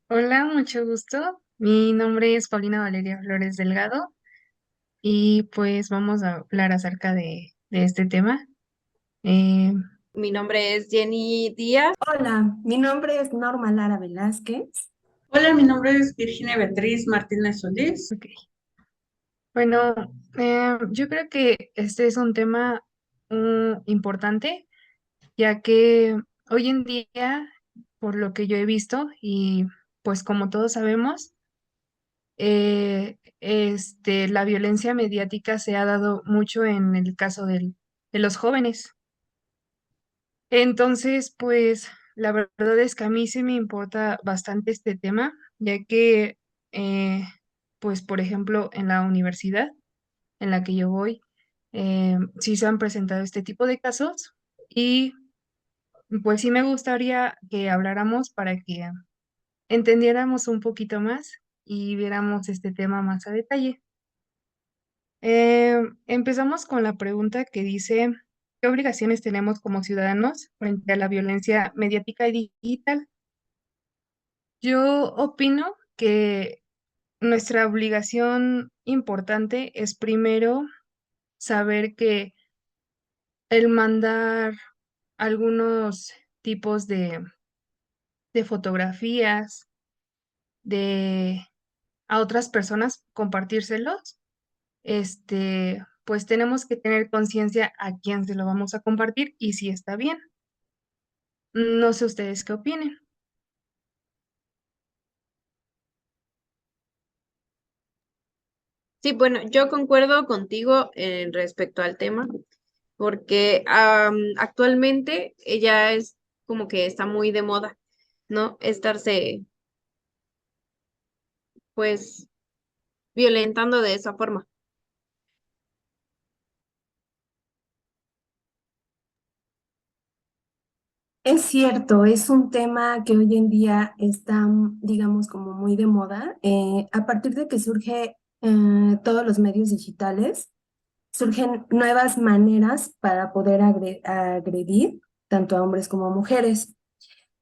Hola, mucho gusto. Mi nombre es Paulina Valeria Flores Delgado y pues vamos a hablar acerca de este tema. Eh, Mi nombre es Jenny Díaz. Hola, mi nombre es Norma Lara Velázquez. Hola, mi nombre es Virginia Beatriz Martínez Solís. ok. Bueno, yo creo que este es un tema importante, ya que hoy en día, por lo que yo he visto y pues como todos sabemos, la violencia mediática se ha dado mucho en el caso de los jóvenes. Entonces, pues la verdad es que a mí sí me importa bastante este tema, ya que, eh, pues, por ejemplo, en la universidad en la que yo voy, sí se han presentado este tipo de casos y pues sí me gustaría que habláramos para que entendiéramos un poquito más y viéramos este tema más a detalle. Empezamos con la pregunta que dice, ¿qué obligaciones tenemos como ciudadanos frente a la violencia mediática y digital? Yo opino que nuestra obligación importante es primero saber que el mandar algunos tipos de fotografías de a otras personas, compartírselos, pues tenemos que tener conciencia a quién se lo vamos a compartir y si está bien. No sé ustedes qué opinen. Sí, bueno, yo concuerdo contigo en respecto al tema, porque actualmente ella es como que está muy de moda, ¿no? Estarse, pues, violentando de esa forma. Es cierto, es un tema que hoy en día está, digamos, como muy de moda. A partir de que surge todos los medios digitales, surgen nuevas maneras para poder agredir tanto a hombres como a mujeres.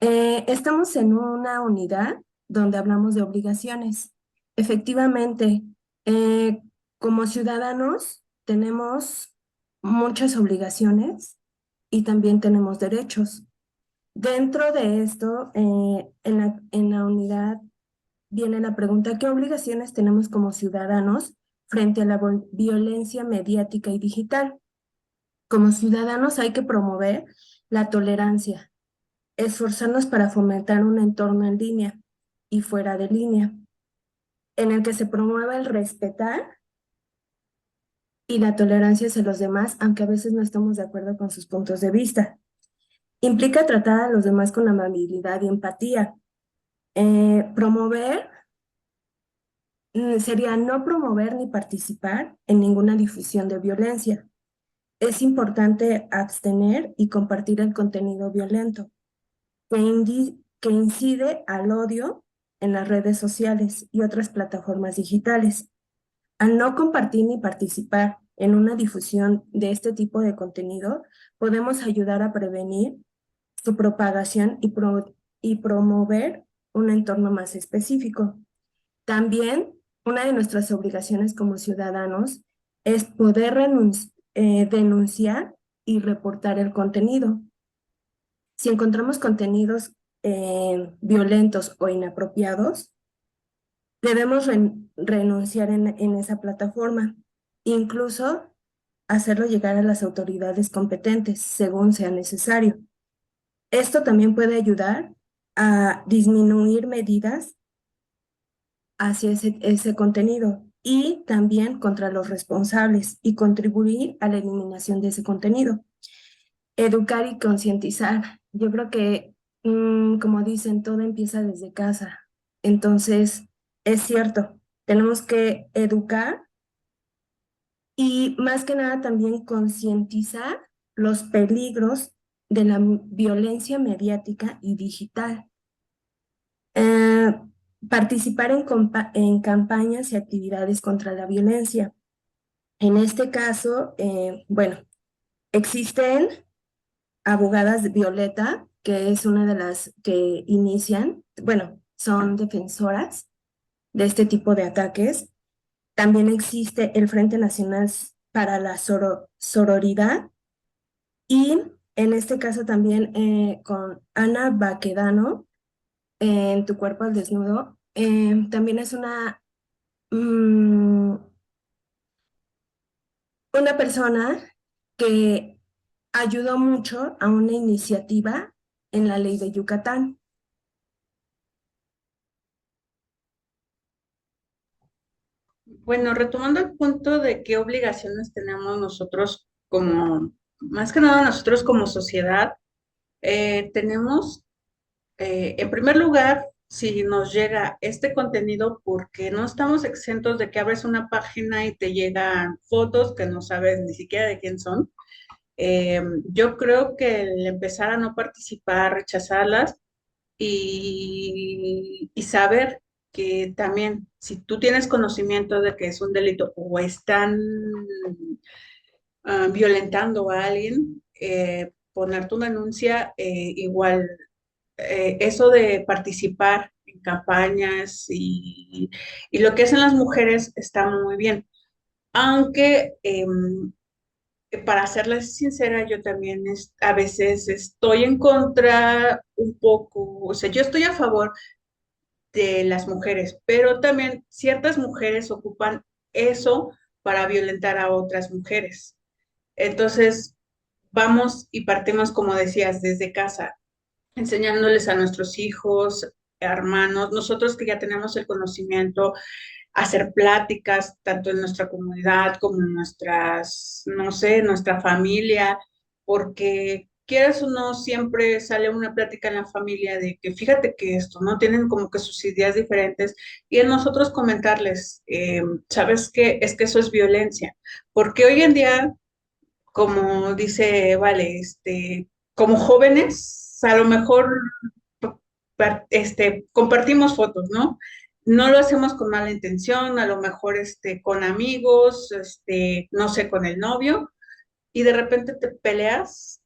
Estamos en una unidad donde hablamos de obligaciones. Efectivamente, eh, como ciudadanos tenemos muchas obligaciones y también tenemos derechos. Dentro de esto, en la unidad viene la pregunta, ¿qué obligaciones tenemos como ciudadanos frente a la violencia mediática y digital? Como ciudadanos hay que promover la tolerancia, esforzarnos para fomentar un entorno en línea y fuera de línea, en el que se promueva el respetar y la tolerancia hacia los demás, aunque a veces no estamos de acuerdo con sus puntos de vista. Implica tratar a los demás con amabilidad y empatía. Promover sería no promover ni participar en ninguna difusión de violencia. Es importante abstener y compartir el contenido violento que incide al odio en las redes sociales y otras plataformas digitales. Al no compartir ni participar en una difusión de este tipo de contenido, podemos ayudar a prevenir su propagación y promover un entorno más específico. También una de nuestras obligaciones como ciudadanos es poder denunciar y reportar el contenido. Si encontramos contenidos violentos o inapropiados, debemos renunciar en esa plataforma, incluso hacerlo llegar a las autoridades competentes según sea necesario. Esto también puede ayudar a disminuir medidas hacia ese contenido y también contra los responsables y contribuir a la eliminación de ese contenido. Educar y concientizar. Yo creo que, como dicen, todo empieza desde casa. Entonces, es cierto, tenemos que educar y más que nada también concientizar los peligros de la violencia mediática y digital. Eh, Participar en campañas y actividades contra la violencia. En este caso, bueno, existen Abogadas Violeta, que es una de las que inician, bueno, son defensoras de este tipo de ataques. También existe el Frente Nacional para la Sororidad y en este caso también con Ana Baquedano, en Tu cuerpo al desnudo, también es mm, una persona que ayudó mucho a una iniciativa en la ley de Yucatán. Bueno, retomando el punto de qué obligaciones tenemos nosotros como, más que nada nosotros como sociedad, tenemos, en primer lugar, si nos llega este contenido, porque no estamos exentos de que abres una página y te llegan fotos que no sabes ni siquiera de quién son. Yo creo que el empezar a no participar, rechazarlas y saber que también si tú tienes conocimiento de que es un delito o están violentando a alguien, poner tu denuncia, igual eso de participar en campañas y lo que hacen las mujeres está muy bien. Aunque para serles sincera, yo también a veces estoy en contra un poco, o sea, yo estoy a favor de las mujeres, pero también ciertas mujeres ocupan eso para violentar a otras mujeres. Entonces, vamos y partimos, como decías, desde casa, enseñándoles a nuestros hijos, hermanos, nosotros que ya tenemos el conocimiento, hacer pláticas tanto en nuestra comunidad como en nuestras, no sé, nuestra familia, porque quieras o no, siempre sale una plática en la familia de que fíjate que esto, ¿no? Tienen como que sus ideas diferentes y en nosotros comentarles, ¿sabes qué? Es que eso es violencia, porque hoy en día, como dice, vale, como jóvenes, a lo mejor compartimos fotos, ¿no? No lo hacemos con mala intención, a lo mejor con amigos, no sé, con el novio, y de repente te peleas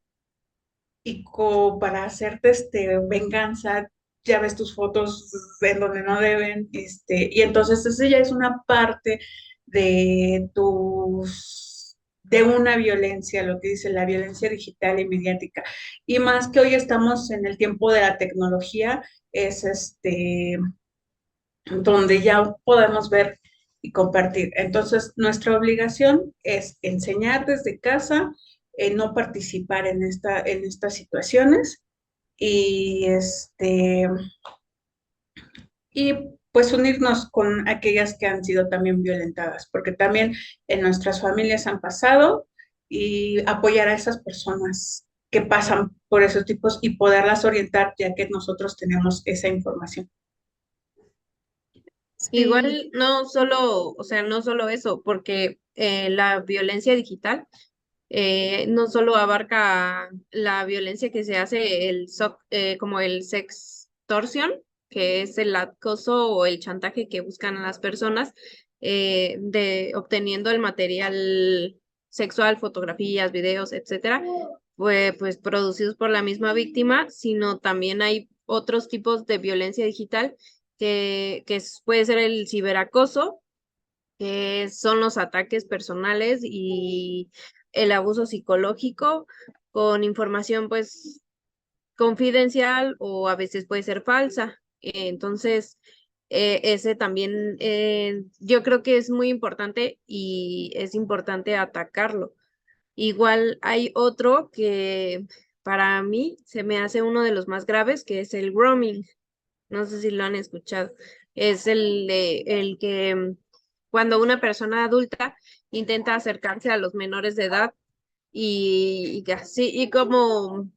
y para hacerte venganza, ya ves tus fotos en donde no deben, y entonces eso ya es una parte de una violencia, lo que dice la violencia digital y mediática. Y más que hoy estamos en el tiempo de la tecnología, es donde ya podemos ver y compartir. Entonces, nuestra obligación es enseñar desde casa, no participar en estas situaciones y, y pues unirnos con aquellas que han sido también violentadas, porque también en nuestras familias han pasado y apoyar a esas personas que pasan por esos tipos y poderlas orientar ya que nosotros tenemos esa información. Sí, Igual no solo, o sea, no solo eso, porque la violencia digital no solo abarca la violencia que se hace como el sextorsion, que es el acoso o el chantaje que buscan a las personas de obteniendo el material sexual, fotografías, videos, etcétera, pues producidos por la misma víctima, sino también hay otros tipos de violencia digital puede ser el ciberacoso, que son los ataques personales y el abuso psicológico con información pues confidencial o a veces puede ser falsa. Entonces, ese también yo creo que es muy importante y es importante atacarlo. Igual hay otro que para mí se me hace uno de los más graves, que es el grooming. No sé si lo han escuchado. Es el que cuando una persona adulta intenta acercarse a los menores de edad y así, y como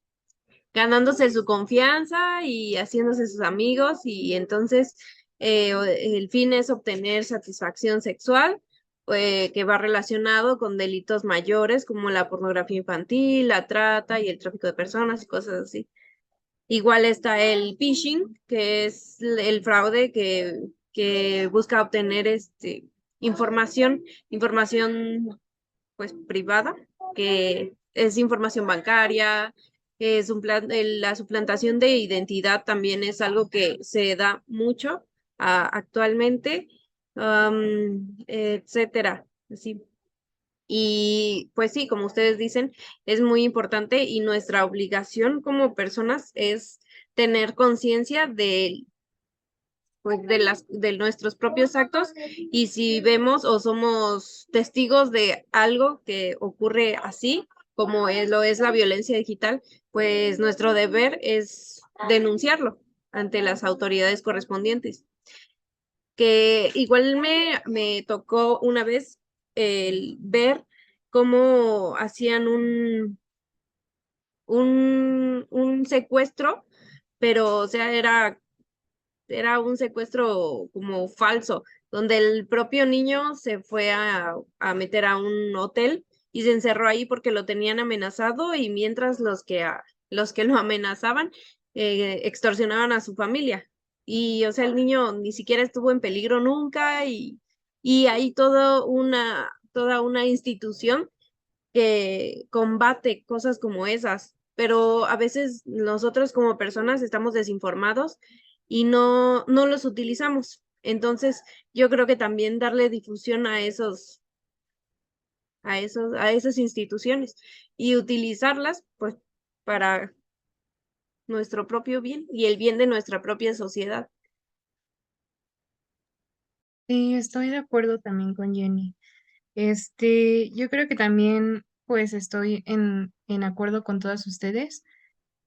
ganándose su confianza y haciéndose sus amigos, y entonces el fin es obtener satisfacción sexual, que va relacionado con delitos mayores como la pornografía infantil, la trata y el tráfico de personas y cosas así. Igual está el phishing, que es el fraude que busca obtener información pues privada, que es información bancaria, La suplantación de identidad también es algo que se da mucho actualmente, etcétera. Así. Y pues sí, como ustedes dicen, es muy importante y nuestra obligación como personas es tener conciencia de nuestros propios actos, y si vemos o somos testigos de algo que ocurre así, como lo es la violencia digital, pues nuestro deber es denunciarlo ante las autoridades correspondientes. Que igual me tocó una vez el ver cómo hacían un secuestro, pero o sea, era un secuestro como falso, donde el propio niño se fue a meter a un hotel y se encerró ahí porque lo tenían amenazado, y mientras los que lo amenazaban extorsionaban a su familia. Y o sea, el niño ni siquiera estuvo en peligro nunca, y hay toda una institución que combate cosas como esas, pero a veces nosotros como personas estamos desinformados y no los utilizamos. Entonces, yo creo que también darle difusión a esas instituciones y utilizarlas, pues, para nuestro propio bien y el bien de nuestra propia sociedad. Sí, estoy de acuerdo también con Jenny. Yo creo que también, pues, estoy en acuerdo con todas ustedes,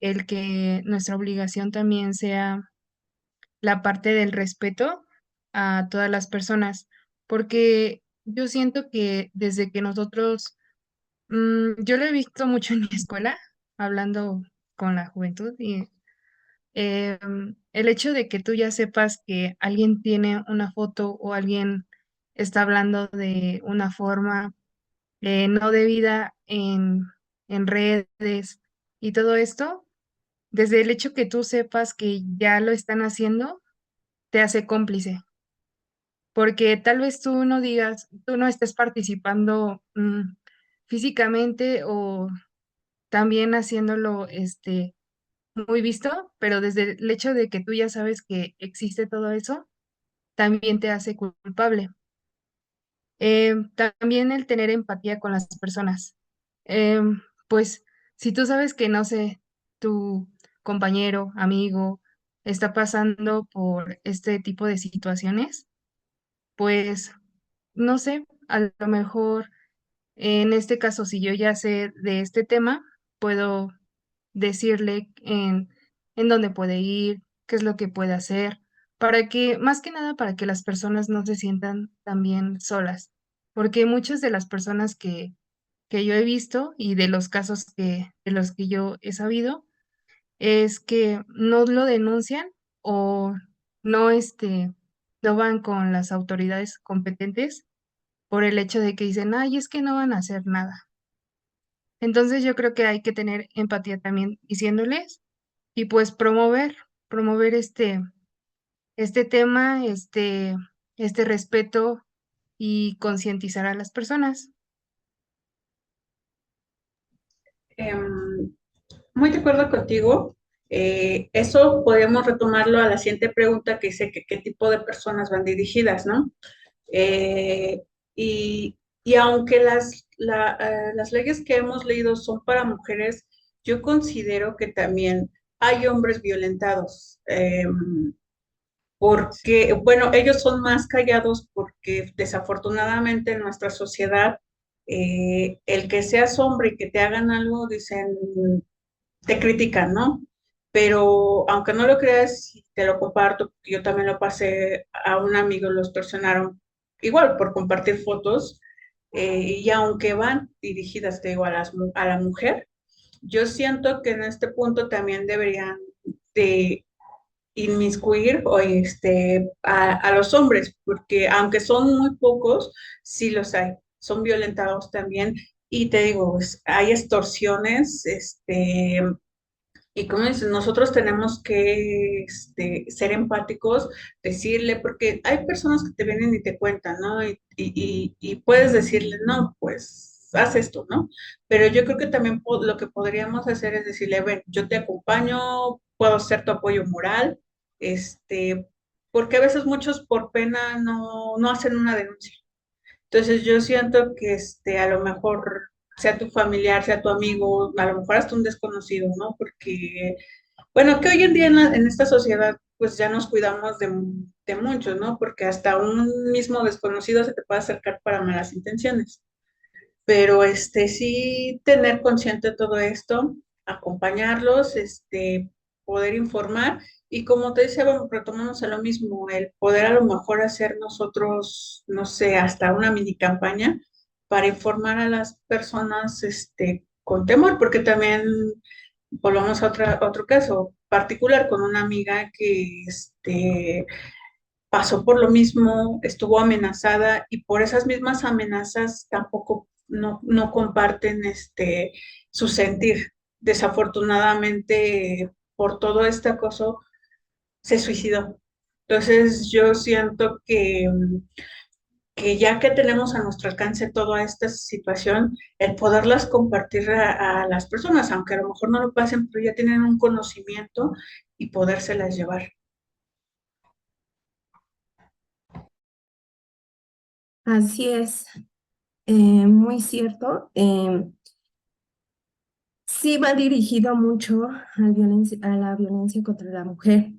el que nuestra obligación también sea la parte del respeto a todas las personas, porque yo siento que desde que nosotros, yo lo he visto mucho en mi escuela, hablando con la juventud, y el hecho de que tú ya sepas que alguien tiene una foto o alguien está hablando de una forma no debida en redes y todo esto, desde el hecho que tú sepas que ya lo están haciendo, te hace cómplice, porque tal vez tú no digas, tú no estés participando físicamente o también haciéndolo muy visto, pero desde el hecho de que tú ya sabes que existe todo eso, también te hace culpable. También el tener empatía con las personas. Pues si tú sabes que, no sé, tu compañero, amigo, está pasando por este tipo de situaciones, pues no sé, a lo mejor en este caso, si yo ya sé de este tema, puedo decirle en dónde puede ir, qué es lo que puede hacer, para que, más que nada, para que las personas no se sientan también solas, porque muchas de las personas que yo he visto y de los casos de los que yo he sabido, es que no lo denuncian o no, no van con las autoridades competentes por el hecho de que dicen: "Ay, es que no van a hacer nada". Entonces, yo creo que hay que tener empatía también diciéndoles y, pues, promover este tema, este respeto y concientizar a las personas. Em, Muy de acuerdo contigo. Eso podemos retomarlo a la siguiente pregunta que dice que qué tipo de personas van dirigidas, ¿no? Eh, y aunque las leyes que hemos leído son para mujeres, yo considero que también hay hombres violentados, porque, bueno, ellos son más callados porque desafortunadamente en nuestra sociedad, el que seas hombre y que te hagan algo, dicen, te critican, ¿no? Pero aunque no lo creas, te lo comparto, porque yo también lo pasé a un amigo, lo extorsionaron, igual por compartir fotos, y aunque van dirigidas, te digo, a la mujer, yo siento que en este punto también deberían de inmiscuir o a los hombres, porque aunque son muy pocos, sí los hay, son violentados también. Y te digo, pues, hay extorsiones, y como dices, nosotros tenemos que ser empáticos, decirle, porque hay personas que te vienen y te cuentan, ¿no? Y puedes decirle, no, pues haz esto, ¿no? Pero yo creo que también lo que podríamos hacer es decirle, ven, yo te acompaño, puedo ser tu apoyo moral, este, porque a veces muchos por pena no hacen una denuncia. Entonces yo siento que a lo mejor sea tu familiar, sea tu amigo, a lo mejor hasta un desconocido, ¿no? Porque, bueno, que hoy en día en esta sociedad pues ya nos cuidamos de muchos, ¿no? Porque hasta un mismo desconocido se te puede acercar para malas intenciones. Pero sí tener consciente todo esto, acompañarlos, poder informar y como te decía, bueno, retomamos a lo mismo, el poder a lo mejor hacer nosotros, no sé, hasta una mini campaña para informar a las personas con temor, porque también volvamos a otro caso particular con una amiga que pasó por lo mismo, estuvo amenazada y por esas mismas amenazas tampoco no comparten su sentir. Desafortunadamente, por todo este acoso, se suicidó. Entonces, yo siento que ya que tenemos a nuestro alcance toda esta situación, el poderlas compartir a las personas, aunque a lo mejor no lo pasen, pero ya tienen un conocimiento y podérselas llevar. Así es, muy cierto. Sí va dirigido mucho a la violencia contra la mujer,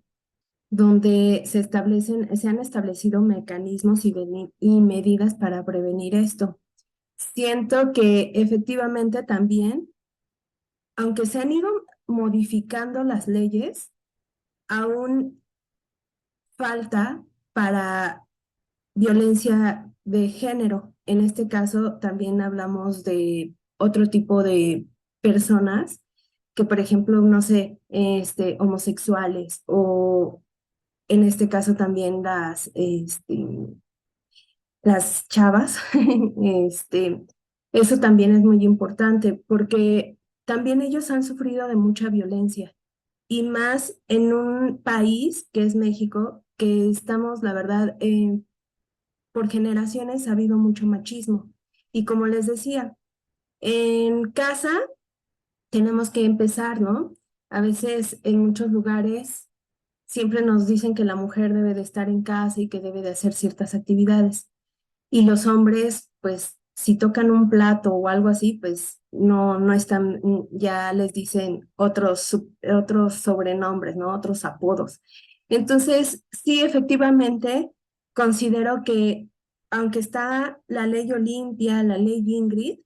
donde se han establecido mecanismos y medidas para prevenir esto. Siento que efectivamente también, aunque se han ido modificando las leyes, aún falta para violencia de género. En este caso también hablamos de otro tipo de personas que, por ejemplo, no sé, homosexuales o en este caso también las chavas. este, Eso también es muy importante porque también ellos han sufrido de mucha violencia y más en un país que es México, que estamos, la verdad, por generaciones ha habido mucho machismo. Y como les decía, en casa tenemos que empezar, ¿no? A veces en muchos lugares siempre nos dicen que la mujer debe de estar en casa y que debe de hacer ciertas actividades. Y los hombres, pues, si tocan un plato o algo así, pues no están, ya les dicen otros sobrenombres, ¿no? Otros apodos. Entonces, sí, efectivamente, considero que aunque está la ley Olimpia, la ley Ingrid,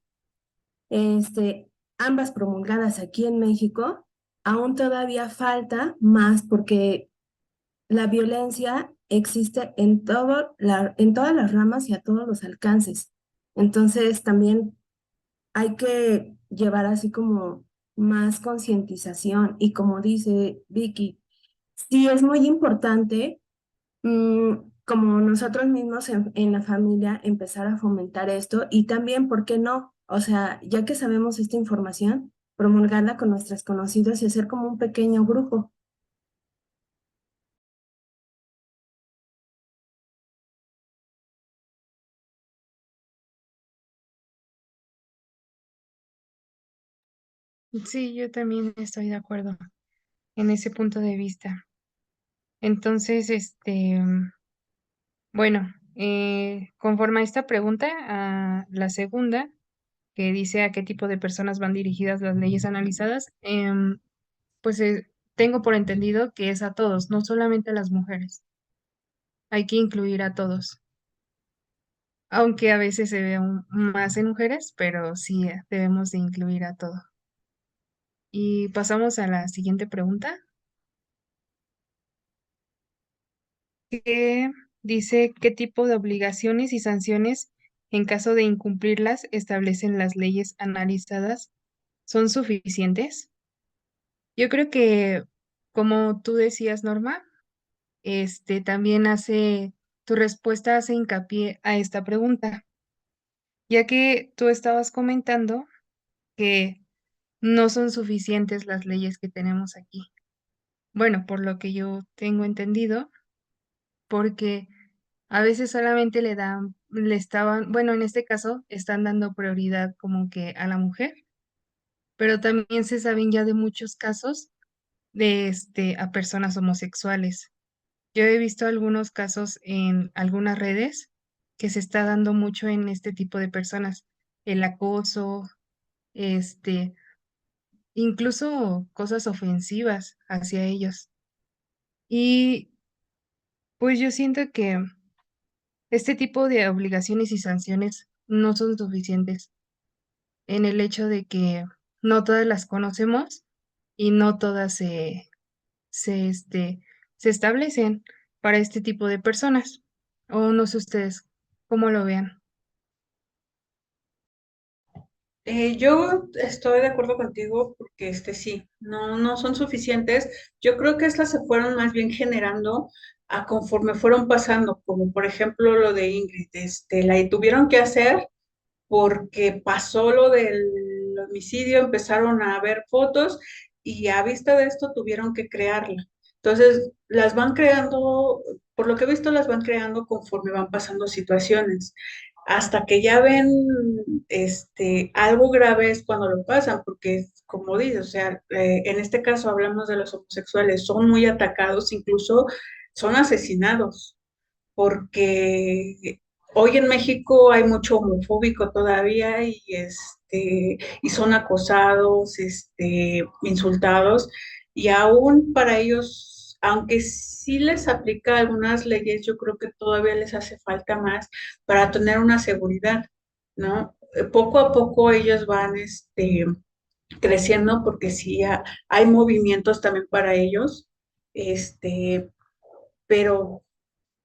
ambas promulgadas aquí en México, aún todavía falta más porque la violencia existe en todas las ramas y a todos los alcances. Entonces, también hay que llevar así como más concientización. Y como dice Vicky, sí es muy importante, como nosotros mismos en la familia, empezar a fomentar esto y también, ¿por qué no? O sea, ya que sabemos esta información, promulgarla con nuestros conocidos y hacer como un pequeño grupo. Sí, yo también estoy de acuerdo en ese punto de vista. Entonces, bueno, conforme a esta pregunta, a la segunda, que dice a qué tipo de personas van dirigidas las leyes analizadas, pues tengo por entendido que es a todos, no solamente a las mujeres. Hay que incluir a todos, aunque a veces se ve más en mujeres, pero sí debemos de incluir a todo. Y pasamos a la siguiente pregunta, que dice qué tipo de obligaciones y sanciones en caso de incumplirlas establecen las leyes analizadas. ¿Son suficientes? Yo creo que, como tú decías, Norma, también tu respuesta hace hincapié a esta pregunta, ya que tú estabas comentando que no son suficientes las leyes que tenemos aquí. Bueno, por lo que yo tengo entendido, porque A veces solamente le estaban, bueno, en este caso, están dando prioridad como que a la mujer, pero también se saben ya de muchos casos de a personas homosexuales. Yo he visto algunos casos en algunas redes que se está dando mucho en este tipo de personas, el acoso, este, incluso cosas ofensivas hacia ellos. Y pues yo siento que este tipo de obligaciones y sanciones no son suficientes en el hecho de que no todas las conocemos y no todas se, este, se establecen para este tipo de personas. O no sé ustedes cómo lo vean. Yo estoy de acuerdo contigo porque sí, no son suficientes. Yo creo que estas se fueron más bien generando a conforme fueron pasando, como por ejemplo lo de Ingrid, la tuvieron que hacer porque pasó lo del homicidio, empezaron a ver fotos y a vista de esto tuvieron que crearla. Entonces, las van creando, por lo que he visto, las van creando conforme van pasando situaciones. Hasta que ya ven algo grave es cuando lo pasan, porque como dices, o sea, en este caso hablamos de los homosexuales, son muy atacados, incluso son asesinados porque hoy en México hay mucho homofóbico todavía y son acosados, insultados, y aún para ellos, aunque sí les aplica algunas leyes, yo creo que todavía les hace falta más para tener una seguridad, ¿no? Poco a poco ellos van, creciendo porque sí hay movimientos también para ellos, pero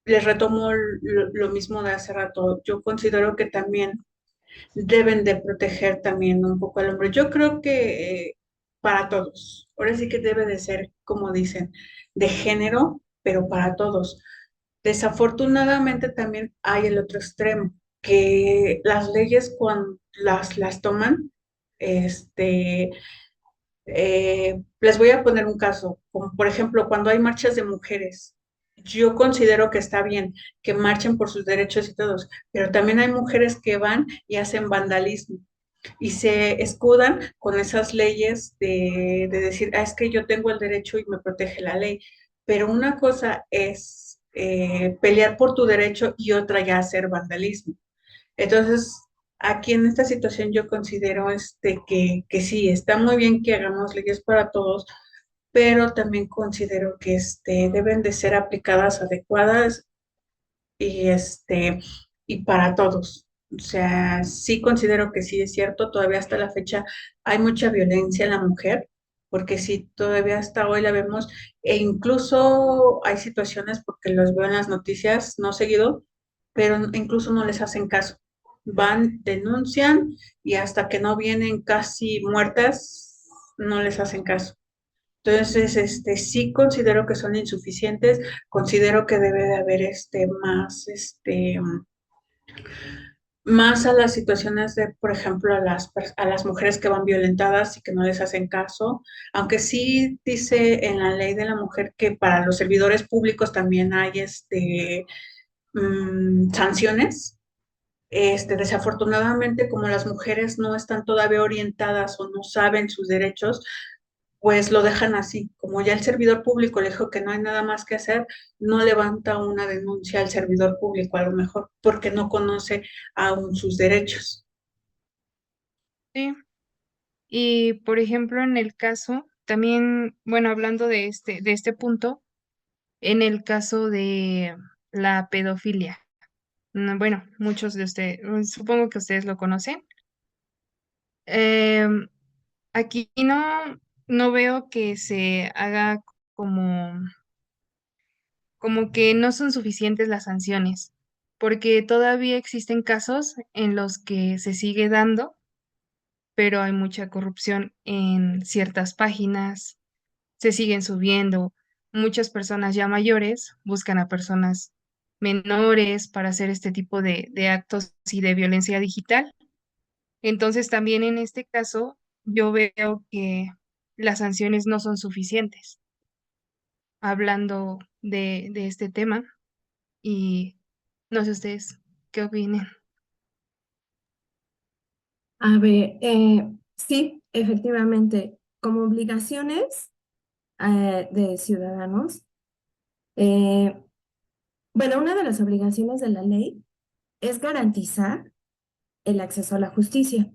les retomo lo mismo de hace rato. Yo considero que también deben de proteger también un poco al hombre. Yo creo que para todos. Ahora sí que debe de ser, como dicen, de género, pero para todos. Desafortunadamente también hay el otro extremo, que las leyes cuando las toman, este, les voy a poner un caso, como por ejemplo cuando hay marchas de mujeres. Yo considero que está bien que marchen por sus derechos y todos, pero también hay mujeres que van y hacen vandalismo y se escudan con esas leyes de decir, ah, es que yo tengo el derecho y me protege la ley. Pero una cosa es pelear por tu derecho y otra ya hacer vandalismo. Entonces, aquí en esta situación yo considero que sí, está muy bien que hagamos leyes para todos, pero también considero que deben de ser aplicadas adecuadas y y para todos. O sea, sí considero que sí es cierto, todavía hasta la fecha hay mucha violencia en la mujer, porque sí, todavía hasta hoy la vemos, e incluso hay situaciones, porque los veo en las noticias, no seguido, pero incluso no les hacen caso. Van, denuncian y hasta que no vienen casi muertas, no les hacen caso. Entonces, sí considero que son insuficientes, considero que debe de haber más, más a las situaciones de, por ejemplo, a las mujeres que van violentadas y que no les hacen caso, aunque sí dice en la ley de la mujer que para los servidores públicos también hay sanciones. Desafortunadamente, como las mujeres no están todavía orientadas o no saben sus derechos, pues lo dejan así. Como ya el servidor público le dijo que no hay nada más que hacer, no levanta una denuncia al servidor público a lo mejor porque no conoce aún sus derechos. Sí. Y por ejemplo, en el caso, también, bueno, hablando de este punto, en el caso de la pedofilia. Bueno, muchos de ustedes, supongo que ustedes lo conocen. Em, Aquí no veo que se haga como, como que no son suficientes las sanciones, porque todavía existen casos en los que se sigue dando, pero hay mucha corrupción en ciertas páginas, se siguen subiendo. Muchas personas ya mayores buscan a personas menores para hacer este tipo de actos y de violencia digital. Entonces, también en este caso, yo veo que las sanciones no son suficientes, hablando de este tema. Y No sé ustedes qué opinen. A ver, sí, efectivamente, como obligaciones de ciudadanos, eh, bueno, una de las obligaciones de la ley es garantizar el acceso a la justicia.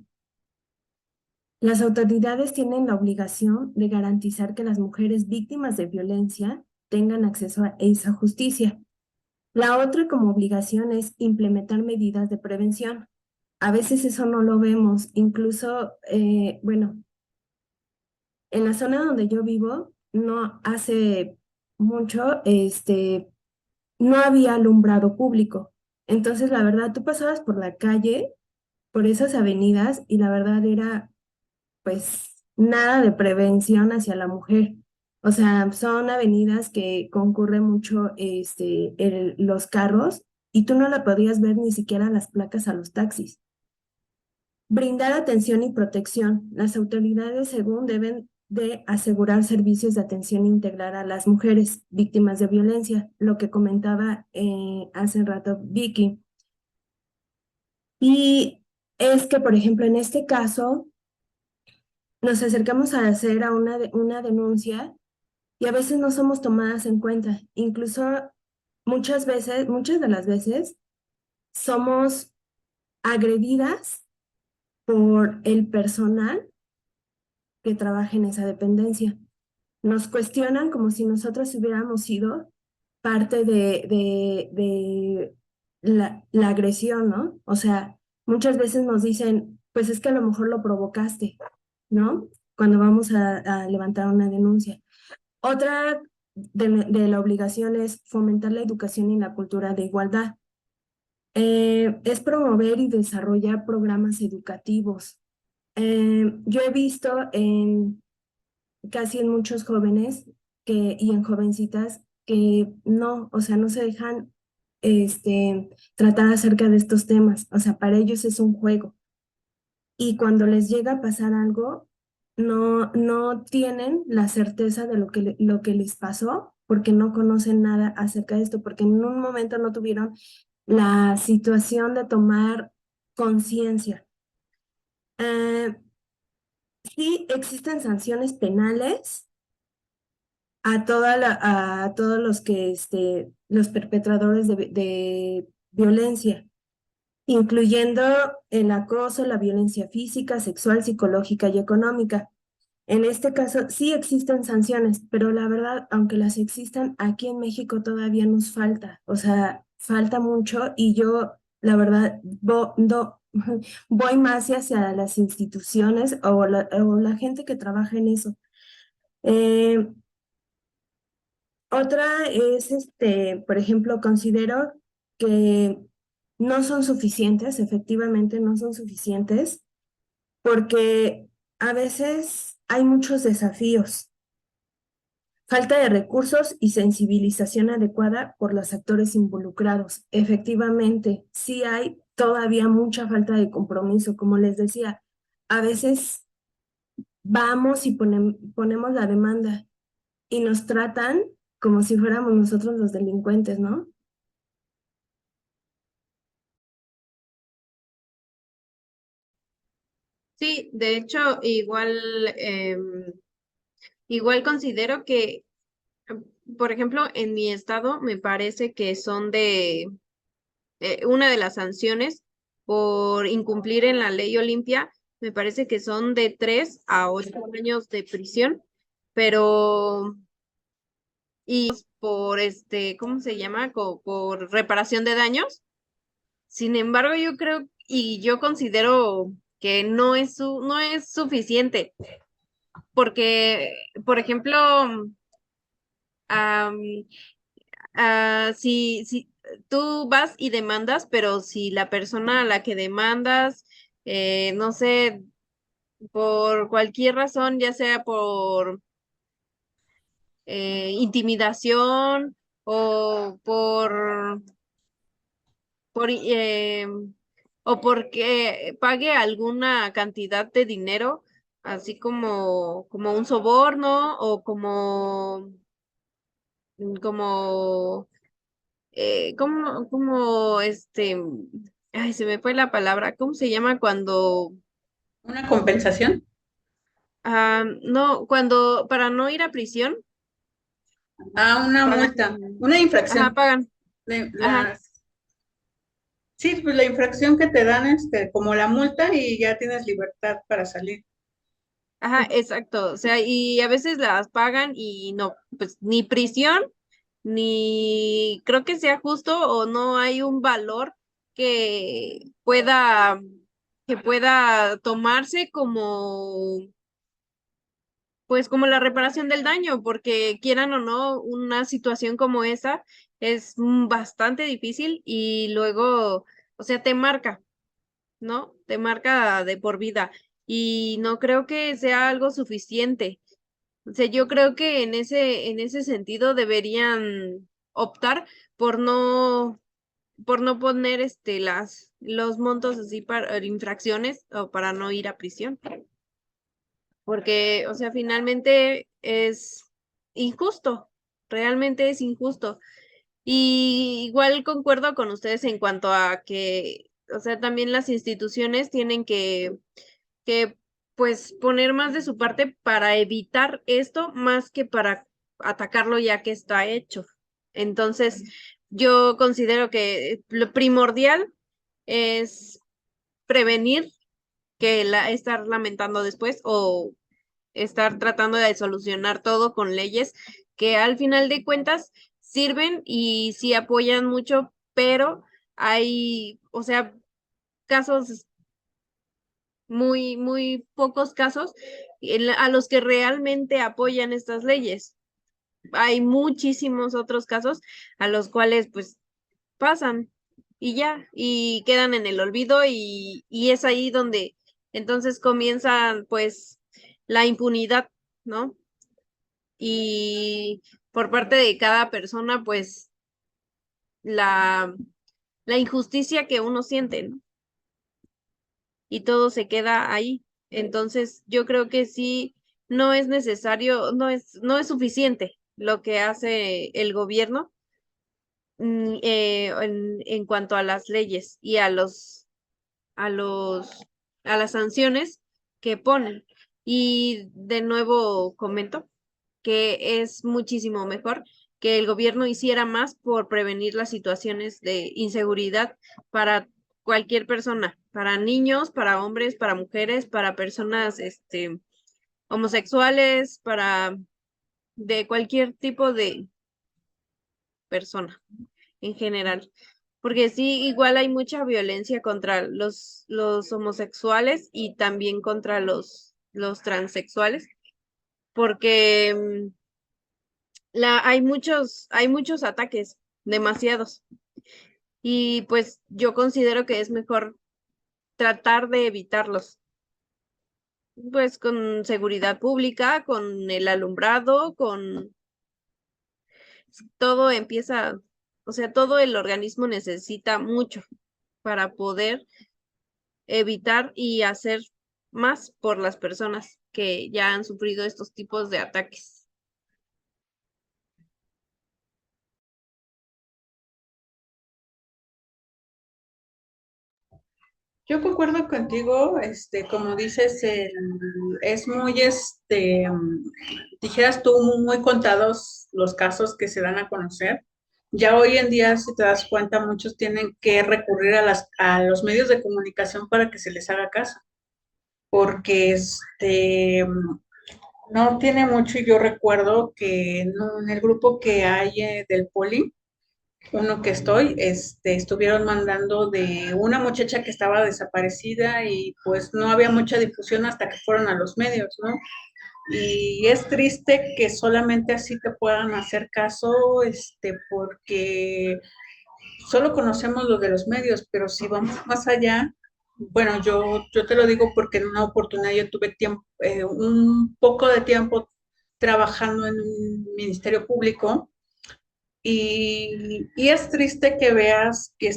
Las autoridades tienen la obligación de garantizar que las mujeres víctimas de violencia tengan acceso a esa justicia. La otra como obligación es implementar medidas de prevención. A veces eso no lo vemos, incluso, bueno, en la zona donde yo vivo, no hace mucho, no había alumbrado público. Entonces, la verdad, tú pasabas por la calle, por esas avenidas, y la verdad era, pues, nada de prevención hacia la mujer. O sea, son avenidas que concurren mucho, los carros, y tú no le podías ver ni siquiera las placas a los taxis. Brindar atención y protección. Las autoridades, según, deben de asegurar servicios de atención integral a las mujeres víctimas de violencia, lo que comentaba hace rato Vicky. Y es que, por ejemplo, en este caso, nos acercamos a hacer a una denuncia y a veces no somos tomadas en cuenta. Incluso muchas veces, muchas de las veces, somos agredidas por el personal que trabaja en esa dependencia. Nos cuestionan como si nosotros hubiéramos sido parte de la agresión, ¿no? O sea, muchas veces nos dicen, pues es que a lo mejor lo provocaste, ¿no? Cuando vamos a levantar una denuncia. Otra de la obligación es fomentar la educación y la cultura de igualdad. Es promover y desarrollar programas educativos. Yo he visto casi en muchos jóvenes y en jovencitas que no, o sea, no se dejan tratar acerca de estos temas. O sea, para ellos es un juego. Y cuando les llega a pasar algo, no tienen la certeza de lo que les pasó porque no conocen nada acerca de esto, porque en un momento no tuvieron la situación de tomar conciencia. Eh, sí existen sanciones penales a todos los que, los perpetradores de violencia, incluyendo el acoso, la violencia física, sexual, psicológica y económica. En este caso, sí existen sanciones, pero la verdad, aunque las existan, aquí en México todavía nos falta, o sea, falta mucho y yo, la verdad, voy más hacia las instituciones o la gente que trabaja en eso. Eh, Otra es, por ejemplo, considero que no son suficientes, efectivamente no son suficientes, porque a veces hay muchos desafíos, falta de recursos y sensibilización adecuada por los actores involucrados. Efectivamente, sí hay todavía mucha falta de compromiso, como les decía, a veces vamos y ponemos la demanda y nos tratan como si fuéramos nosotros los delincuentes, ¿no? Sí, de hecho, igual considero que, por ejemplo, en mi estado me parece que son una de las sanciones por incumplir en la ley Olimpia, me parece que son de 3 a 8 años de prisión, pero y por ¿cómo se llama? Por reparación de daños. Sin embargo, yo creo y yo considero que no es suficiente, porque, por ejemplo, am, si tú vas y demandas, pero si la persona a la que demandas, no sé, por cualquier razón, ya sea por intimidación o por o porque pague alguna cantidad de dinero, así como un soborno o como ay, se me fue la palabra, ¿cómo se llama cuando, ¿Una compensación? no, cuando, para no ir a prisión, Ah, una multa, pagan, una ajá, infracción. pagan, La- ajá, las- sí, pues la infracción que te dan, como la multa y ya tienes libertad para salir. ajá, exacto, o sea, y a veces las pagan y no, pues ni prisión, ni creo que sea justo o no hay un valor que pueda, que pueda tomarse como pues como la reparación del daño, porque quieran o no, una situación como esa es bastante difícil y luego, o sea, te marca, ¿no? Te marca de por vida y no creo que sea algo suficiente. O sea, yo creo que en ese sentido deberían optar por por no poner los montos así para infracciones o para no ir a prisión porque, o sea, finalmente es injusto, realmente es injusto. Y igual concuerdo con ustedes en cuanto a que, o sea, también las instituciones tienen que pues, poner más de su parte para evitar esto, más que para atacarlo ya que está hecho. Entonces, yo considero que lo primordial es prevenir que estar lamentando después o estar tratando de solucionar todo con leyes que al final de cuentas sirven y sí apoyan mucho, pero hay, o sea, casos, muy pocos casos a los que realmente apoyan estas leyes. Hay muchísimos otros casos a los cuales pues pasan y ya, y quedan en el olvido y es ahí donde entonces comienza pues la impunidad, ¿no? Y por parte de cada persona, pues la, la injusticia que uno siente, ¿no? Y todo se queda ahí. Entonces, yo creo que sí, no es necesario, no es suficiente lo que hace el gobierno en cuanto a las leyes y a los, a las sanciones que ponen. Y de nuevo comento que es muchísimo mejor que el gobierno hiciera más por prevenir las situaciones de inseguridad para cualquier persona, para niños, para hombres, para mujeres, para personas, homosexuales, para de cualquier tipo de persona en general. Porque sí, igual hay mucha violencia contra los homosexuales y también contra los transexuales, porque hay muchos ataques, demasiados. Y pues yo considero que es mejor tratar de evitarlos, pues con seguridad pública, con el alumbrado, con todo empieza, o sea, todo el organismo necesita mucho para poder evitar y hacer más por las personas que ya han sufrido estos tipos de ataques. Yo concuerdo contigo, como dices, es muy, dijeras tú, muy contados los casos que se dan a conocer. Ya hoy en día, si te das cuenta, muchos tienen que recurrir a los medios de comunicación para que se les haga caso, porque no tiene mucho, y yo recuerdo que en el grupo que hay del Poli, uno que estuvieron mandando de una muchacha que estaba desaparecida y pues no había mucha difusión hasta que fueron a los medios, ¿no? Y es triste que solamente así te puedan hacer caso, porque solo conocemos lo de los medios, pero si vamos más allá, bueno, yo te lo digo porque en una oportunidad yo tuve tiempo, un poco de tiempo trabajando en un ministerio público y es triste que veas que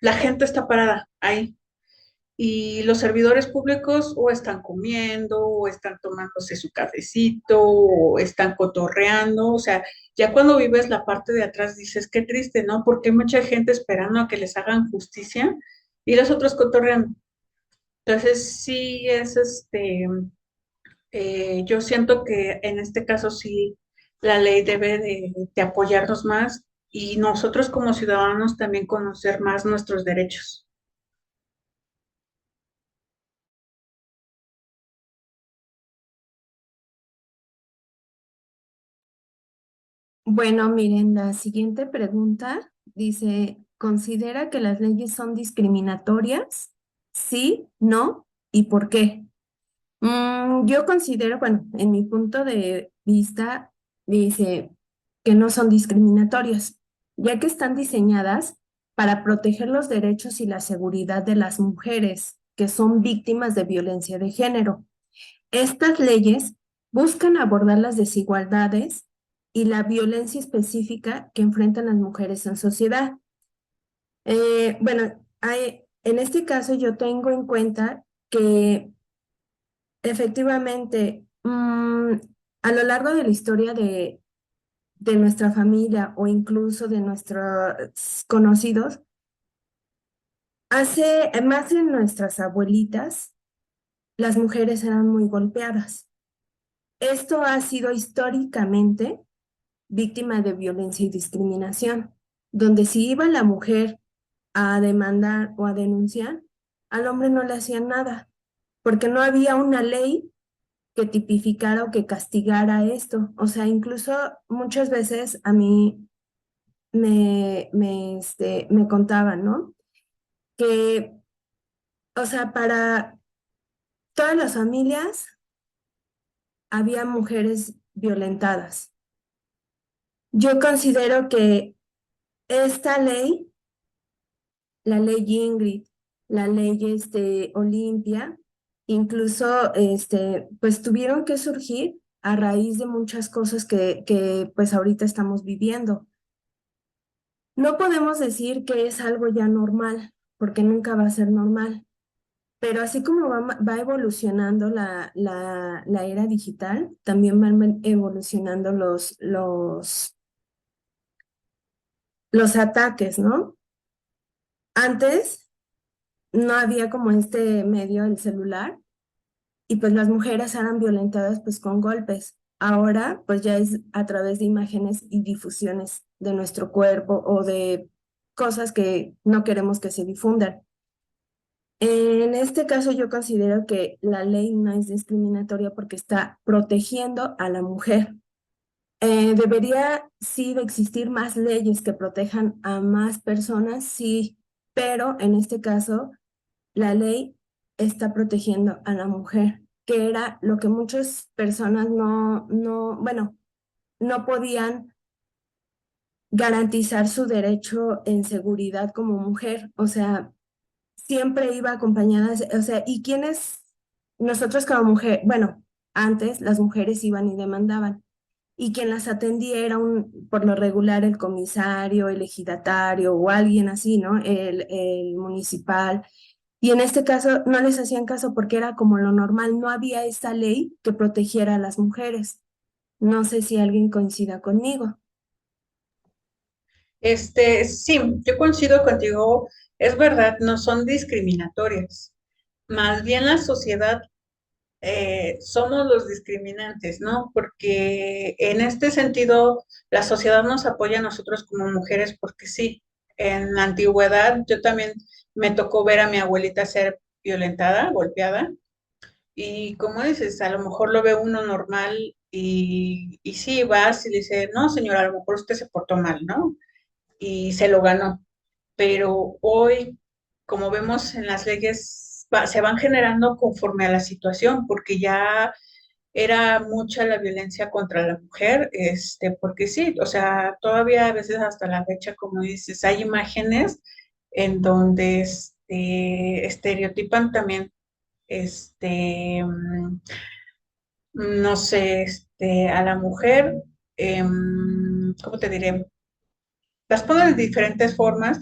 la gente está parada ahí y los servidores públicos o están comiendo, o están tomándose su cafecito, o están cotorreando, o sea, ya cuando vives la parte de atrás dices, qué triste, ¿no? Porque hay mucha gente esperando a que les hagan justicia y los otros cotorreando. Entonces, sí es yo siento que en este caso sí la ley debe de apoyarnos más y nosotros como ciudadanos también conocer más nuestros derechos. Bueno, miren, la siguiente pregunta dice, ¿considera que las leyes son discriminatorias? Sí, no, ¿y por qué? Yo considero, bueno, en mi punto de vista, dice que no son discriminatorias, ya que están diseñadas para proteger los derechos y la seguridad de las mujeres que son víctimas de violencia de género. Estas leyes buscan abordar las desigualdades y la violencia específica que enfrentan las mujeres en sociedad. Bueno, en este caso yo tengo en cuenta que efectivamente, a lo largo de la historia de nuestra familia o incluso de nuestros conocidos, hace más en nuestras abuelitas, las mujeres eran muy golpeadas. Esto ha sido históricamente víctima de violencia y discriminación, donde si iba la mujer a demandar o a denunciar, al hombre no le hacían nada, porque no había una ley que tipificara o que castigara esto. O sea, incluso muchas veces a mí me contaban, ¿no? Que, o sea, para todas las familias había mujeres violentadas. Yo considero que esta ley, la ley Ingrid, la ley Olimpia, incluso pues tuvieron que surgir a raíz de muchas cosas que pues ahorita estamos viviendo. No podemos decir que es algo ya normal, porque nunca va a ser normal, pero así como va evolucionando la era digital, también van evolucionando los ataques, ¿no? Antes no había como este medio, el celular, y pues las mujeres eran violentadas pues con golpes. Ahora pues ya es a través de imágenes y difusiones de nuestro cuerpo o de cosas que no queremos que se difundan. En este caso yo considero que la ley no es discriminatoria porque está protegiendo a la mujer. Debería sí de existir más leyes que protejan a más personas, sí, pero en este caso la ley está protegiendo a la mujer, que era lo que muchas personas bueno, no podían garantizar su derecho en seguridad como mujer. O sea, siempre iba acompañada, o sea, ¿y quiénes? Nosotros como mujer, bueno, antes las mujeres iban y demandaban, y quien las atendía era por lo regular el comisario, el ejidatario o alguien así, ¿no? El municipal. Y en este caso no les hacían caso porque era como lo normal, no había esa ley que protegiera a las mujeres. No sé si alguien coincida conmigo. Sí, yo coincido contigo, es verdad, no son discriminatorias. Más bien la sociedad somos los discriminantes, ¿no? Porque en este sentido la sociedad nos apoya a nosotros como mujeres porque sí, en la antigüedad yo también me tocó ver a mi abuelita ser violentada, golpeada, y como dices, a lo mejor lo ve uno normal y sí, vas y le dice, no, señora, a lo mejor usted se portó mal, ¿no? Y se lo ganó. Pero hoy, como vemos en las leyes, se van generando conforme a la situación, porque ya era mucha la violencia contra la mujer, porque sí, o sea, todavía a veces hasta la fecha, como dices, hay imágenes en donde estereotipan también, este, mm, no sé, a la mujer, ¿cómo te diré? Las ponen de diferentes formas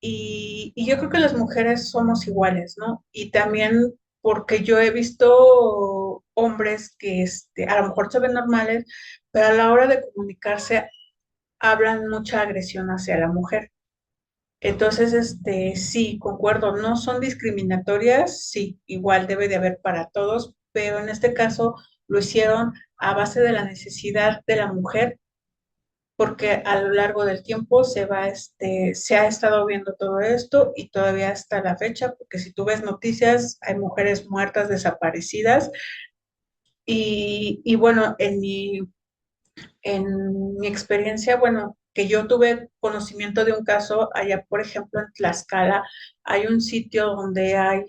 y yo creo que las mujeres somos iguales, ¿no? Y también porque yo he visto hombres que a lo mejor se ven normales, pero a la hora de comunicarse hablan mucha agresión hacia la mujer. Entonces, sí, concuerdo, no son discriminatorias, sí, igual debe de haber para todos, pero en este caso lo hicieron a base de la necesidad de la mujer, porque a lo largo del tiempo se ha estado viendo todo esto y todavía hasta la fecha, porque si tú ves noticias, hay mujeres muertas, desaparecidas, y bueno, en mi experiencia, bueno, que yo tuve conocimiento de un caso allá, por ejemplo, en Tlaxcala, hay un sitio donde hay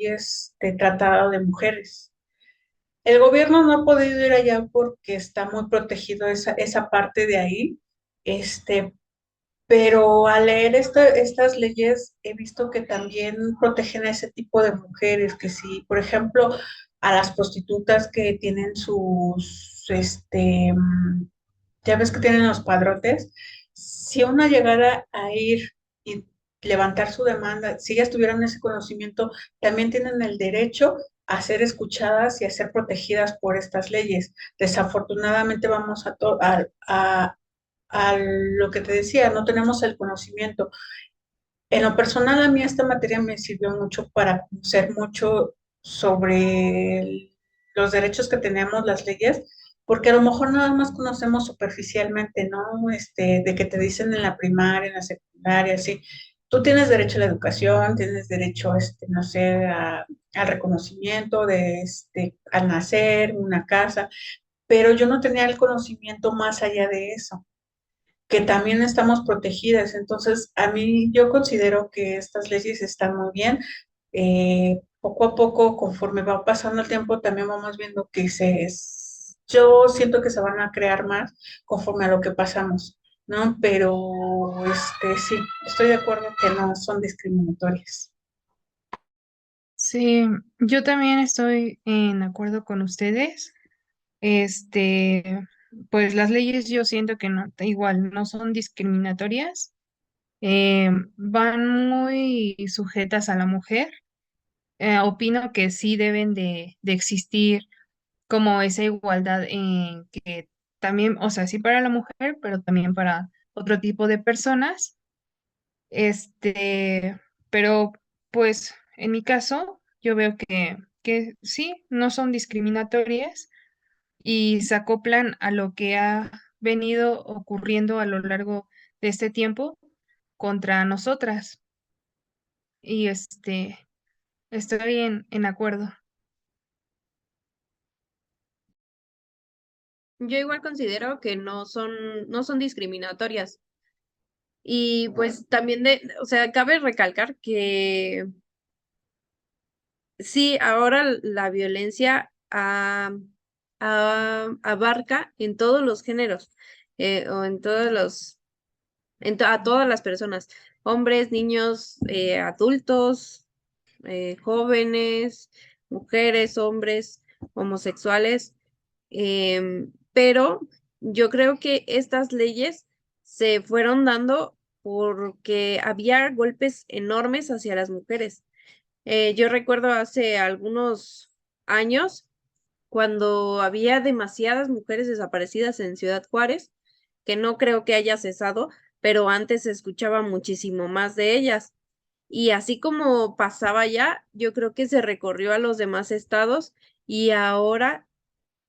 tratado de mujeres. El gobierno no ha podido ir allá porque está muy protegido esa parte de ahí, este, pero al leer estas leyes he visto que también protegen a ese tipo de mujeres, que si, por ejemplo, a las prostitutas que tienen ya ves que tienen los padrotes, si una llegara a ir y levantar su demanda, si ellas tuvieran ese conocimiento, también tienen el derecho a ser escuchadas y a ser protegidas por estas leyes. Desafortunadamente vamos a lo que te decía, no tenemos el conocimiento. En lo personal, a mí esta materia me sirvió mucho para conocer mucho sobre los derechos que tenemos, las leyes, porque a lo mejor nada más conocemos superficialmente, ¿no? De que te dicen en la primaria, en la secundaria, sí. Tú tienes derecho a la educación, tienes derecho, no sé, al reconocimiento al nacer, una casa, pero yo no tenía el conocimiento más allá de eso, que también estamos protegidas. Entonces, a mí yo considero que estas leyes están muy bien. Poco a poco, conforme va pasando el tiempo, también vamos viendo que yo siento que se van a crear más conforme a lo que pasamos, ¿no? Pero, sí, estoy de acuerdo que no son discriminatorias. Sí, yo también estoy en acuerdo con ustedes. Este, pues las leyes yo siento que no, igual no son discriminatorias, van muy sujetas a la mujer. Opino que sí deben de existir como esa igualdad en que también, o sea, sí para la mujer, pero también para otro tipo de personas. Este, pero pues en mi caso, yo veo que sí, no son discriminatorias y se acoplan a lo que ha venido ocurriendo a lo largo de este tiempo contra nosotras. Y estoy en acuerdo. Yo igual considero que no son discriminatorias. Y pues también o sea, cabe recalcar que sí, ahora la violencia abarca en todos los géneros, o en todos a todas las personas, hombres, niños, adultos, jóvenes, mujeres, hombres, homosexuales, pero yo creo que estas leyes se fueron dando porque había golpes enormes hacia las mujeres. Yo recuerdo hace algunos años cuando había demasiadas mujeres desaparecidas en Ciudad Juárez, que no creo que haya cesado, pero antes se escuchaba muchísimo más de ellas. Y así como pasaba ya, yo creo que se recorrió a los demás estados y ahora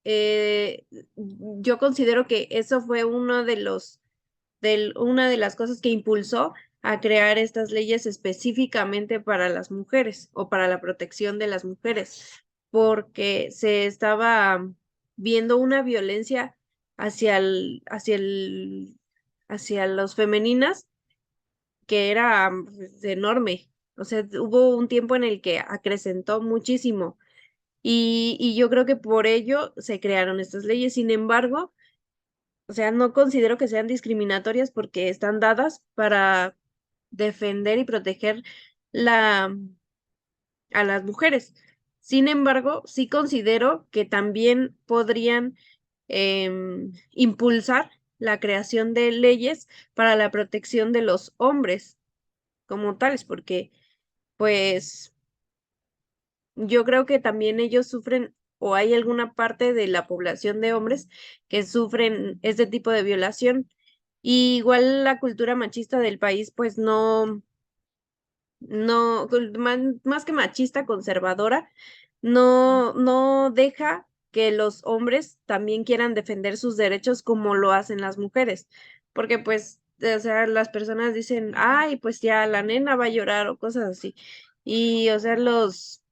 eh, yo considero que eso fue una de las cosas que impulsó a crear estas leyes específicamente para las mujeres o para la protección de las mujeres, porque se estaba viendo una violencia hacia los femeninas que era pues, enorme. O sea, hubo un tiempo en el que acrecentó muchísimo y yo creo que por ello se crearon estas leyes. Sin embargo, o sea, no considero que sean discriminatorias porque están dadas para defender y proteger la, a las mujeres. Sin embargo, sí considero que también podrían impulsar la creación de leyes para la protección de los hombres. como tales, porque pues yo creo que también ellos sufren o hay alguna parte de la población de hombres que sufren este tipo de violación. Y igual la cultura machista del país, pues más que machista, conservadora, no deja que los hombres también quieran defender sus derechos como lo hacen las mujeres. Porque pues, o sea, las personas dicen, ay, pues ya la nena va a llorar o cosas así. Y, o sea, los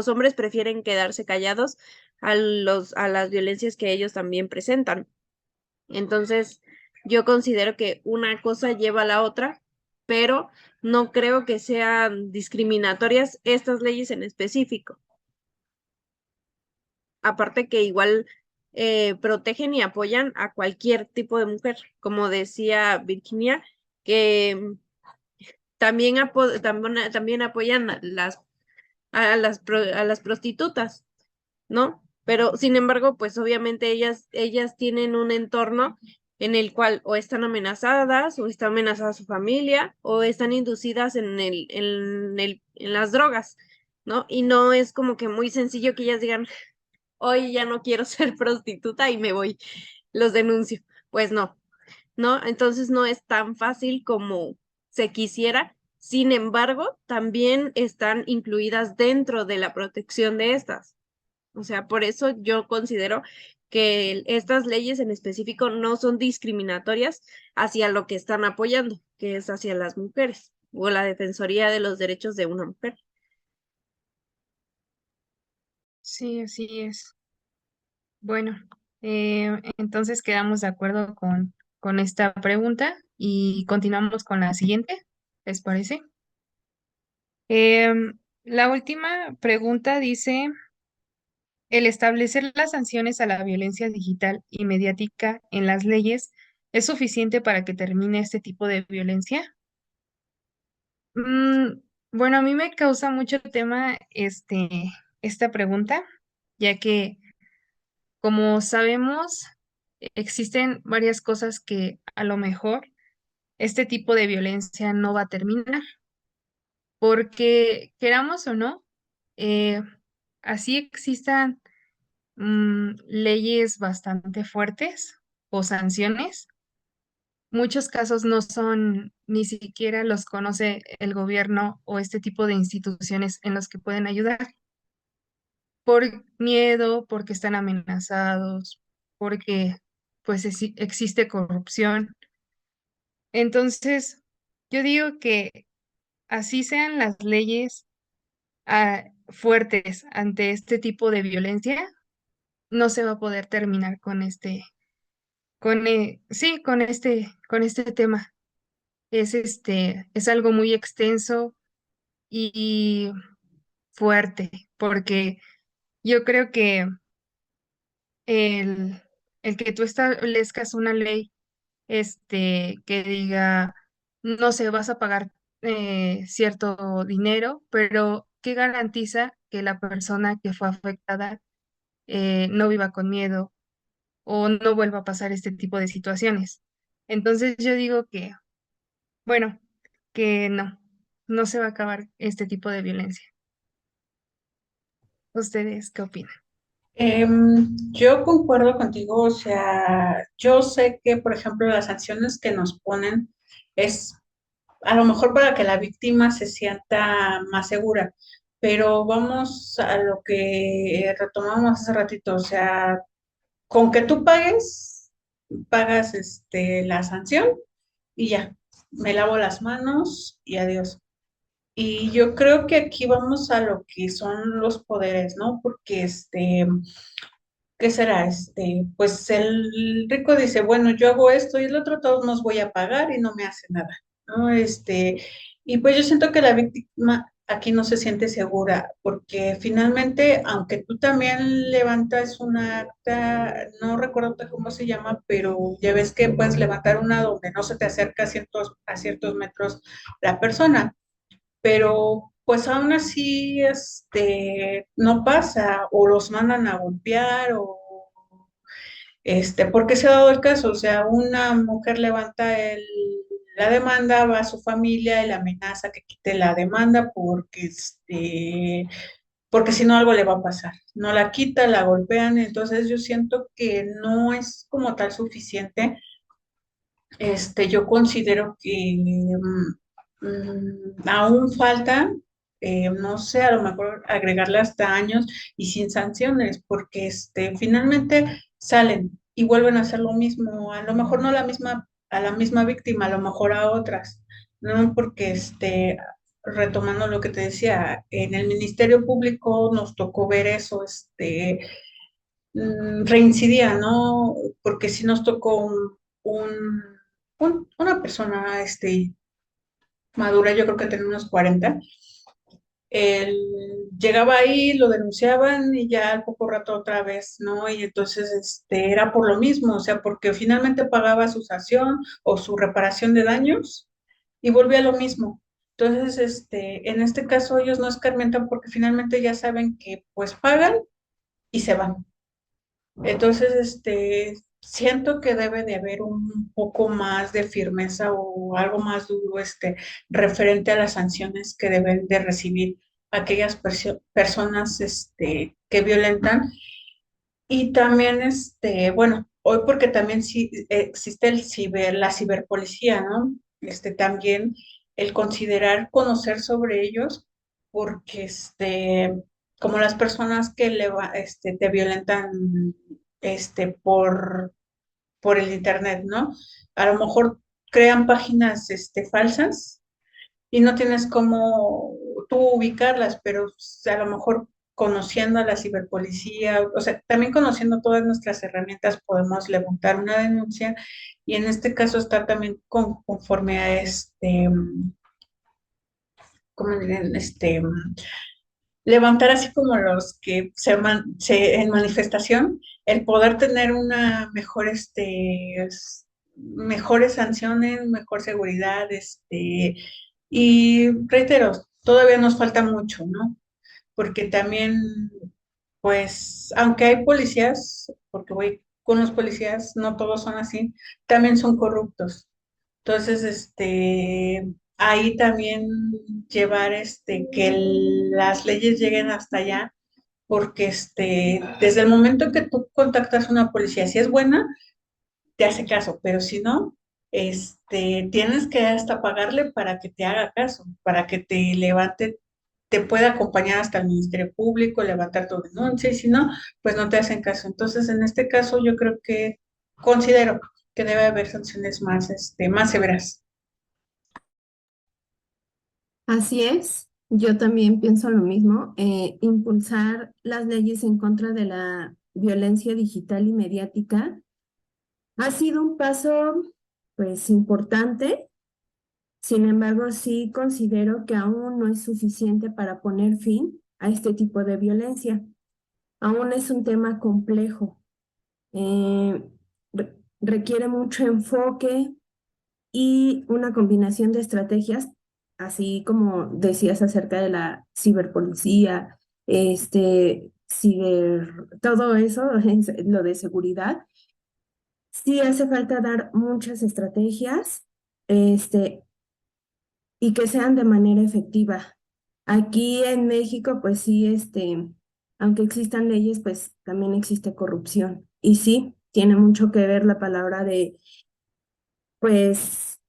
hombres prefieren quedarse callados a las violencias que ellos también presentan. Entonces, yo considero que una cosa lleva a la otra, pero no creo que sean discriminatorias estas leyes en específico. Aparte que igual protegen y apoyan a cualquier tipo de mujer, como decía Virginia, que también apoyan a las prostitutas, ¿no? Pero sin embargo, pues obviamente ellas tienen un entorno en el cual o están amenazadas, o está amenazada su familia, o están inducidas en las drogas, ¿no? Y no es como que muy sencillo que ellas digan, hoy ya no quiero ser prostituta y me voy, los denuncio. Pues no, ¿no? Entonces no es tan fácil como se quisiera. Sin embargo, también están incluidas dentro de la protección de estas. O sea, por eso yo considero que estas leyes en específico no son discriminatorias hacia lo que están apoyando, que es hacia las mujeres o la Defensoría de los Derechos de una Mujer. Sí, así es. Bueno, entonces quedamos de acuerdo con esta pregunta y continuamos con la siguiente, ¿les parece? La última pregunta dice, ¿el establecer las sanciones a la violencia digital y mediática en las leyes es suficiente para que termine este tipo de violencia? Mm, bueno, a mí me causa mucho tema esta pregunta, ya que como sabemos, existen varias cosas que a lo mejor este tipo de violencia no va a terminar, porque queramos o no, eh, así existan leyes bastante fuertes o sanciones. Muchos casos no son, ni siquiera los conoce el gobierno o este tipo de instituciones en los que pueden ayudar por miedo, porque están amenazados, porque pues existe corrupción. Entonces, yo digo que así sean las leyes fuertes ante este tipo de violencia, no se va a poder terminar con sí, con este tema. Es algo muy extenso y fuerte, porque yo creo que el, el que tú establezcas una ley, que diga, no sé, vas a pagar cierto dinero, pero ¿qué garantiza que la persona que fue afectada no viva con miedo o no vuelva a pasar este tipo de situaciones? Entonces yo digo que, bueno, que no se va a acabar este tipo de violencia. ¿Ustedes qué opinan? Yo concuerdo contigo, o sea, yo sé que, por ejemplo, las sanciones que nos ponen es a lo mejor para que la víctima se sienta más segura, pero vamos a lo que retomamos hace ratito, o sea, con que tú pagas la sanción y ya, me lavo las manos y adiós. Y yo creo que aquí vamos a lo que son los poderes, ¿no? Porque ¿qué será? Pues el rico dice, bueno, yo hago esto y el otro todos nos voy a pagar y no me hace nada, ¿no? Y pues yo siento que la víctima aquí no se siente segura, porque finalmente, aunque tú también levantas una acta, no recuerdo cómo se llama, pero ya ves que puedes levantar una donde no se te acerca a ciertos metros la persona, pero pues aún así no pasa o los mandan a golpear o porque se ha dado el caso, o sea, una mujer levanta la demanda, va a su familia y la amenaza que quite la demanda porque si no algo le va a pasar. No la quita, la golpean, entonces yo siento que no es como tal suficiente. Yo considero que aún falta, no sé, a lo mejor agregarle hasta años y sin sanciones, porque finalmente salen y vuelven a hacer lo mismo, a lo mejor no a la misma víctima, a lo mejor a otras, ¿no? Porque retomando lo que te decía, en el Ministerio Público nos tocó ver eso, reincidía, ¿no? Porque sí nos tocó una persona madura, yo creo que tenía unos 40. Él llegaba ahí, lo denunciaban y ya al poco rato otra vez, ¿no? Y entonces era por lo mismo, o sea, porque finalmente pagaba su sanción o su reparación de daños y volvía a lo mismo. Entonces, en este caso ellos no escarmientan porque finalmente ya saben que pues pagan y se van. Entonces, siento que debe de haber un poco más de firmeza o algo más duro, referente a las sanciones que deben de recibir aquellas personas, que violentan. Y también, bueno, hoy porque también sí existe la ciberpolicía, ¿no? También el considerar conocer sobre ellos, porque, como las personas que te violentan, por el internet, ¿no? A lo mejor crean páginas, falsas y no tienes cómo tú ubicarlas, pero a lo mejor conociendo a la ciberpolicía, o sea, también conociendo todas nuestras herramientas podemos levantar una denuncia y en este caso está también conforme a ¿cómo dirían? Levantar así como los que en manifestación, el poder tener una mejor, mejores sanciones, mejor seguridad, y reitero, todavía nos falta mucho, ¿no? Porque también, pues, aunque hay policías, porque voy con los policías, no todos son así, también son corruptos. Entonces, ahí también llevar, que las leyes lleguen hasta allá, porque, desde el momento que tú contactas a una policía, si es buena, te hace caso, pero si no, tienes que hasta pagarle para que te haga caso, para que te levante, te pueda acompañar hasta el Ministerio Público, levantar tu denuncia, y si no, pues no te hacen caso. Entonces, en este caso, yo creo que considero que debe haber sanciones más severas. Así es, yo también pienso lo mismo. Impulsar las leyes en contra de la violencia digital y mediática ha sido un paso, pues, importante. Sin embargo, sí considero que aún no es suficiente para poner fin a este tipo de violencia. Aún es un tema complejo. Eh, Requiere mucho enfoque y una combinación de estrategias, así como decías acerca de la ciberpolicía, todo eso, lo de seguridad. Sí hace falta dar muchas estrategias, este, y que sean de manera efectiva. Aquí en México, pues sí, aunque existan leyes, pues también existe corrupción. Y sí, tiene mucho que ver la palabra de, pues,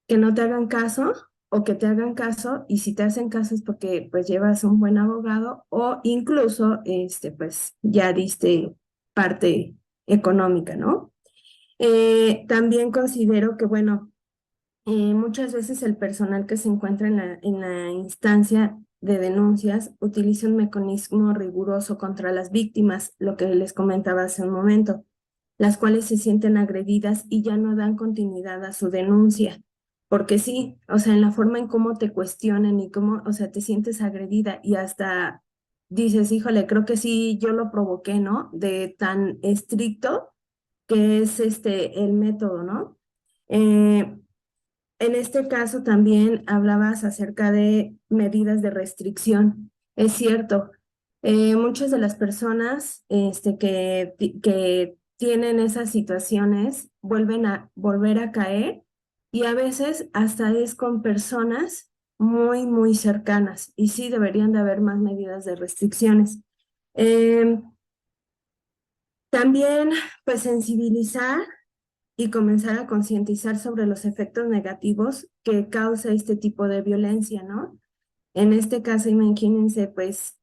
que no te hagan caso o que te hagan caso, y si te hacen caso es porque pues llevas un buen abogado o incluso, pues ya diste parte económica, ¿no? También considero que, bueno, muchas veces el personal que se encuentra en la instancia de denuncias utiliza un mecanismo riguroso contra las víctimas, lo que les comentaba hace un momento, las cuales se sienten agredidas y ya no dan continuidad a su denuncia. Porque sí, o sea, en la forma en cómo te cuestionan y cómo, o sea, te sientes agredida y hasta dices, híjole, creo que sí, yo lo provoqué, ¿no? De tan estricto que es el método, ¿no? Eh, en este caso también hablabas acerca de medidas de restricción. Es cierto, muchas de las personas que tienen esas situaciones vuelven a volver a caer y a veces hasta es con personas muy, muy cercanas y sí deberían de haber más medidas de restricciones. Em, También, pues, sensibilizar y comenzar a concientizar sobre los efectos negativos que causa este tipo de violencia, ¿no? En este caso, imagínense, pues,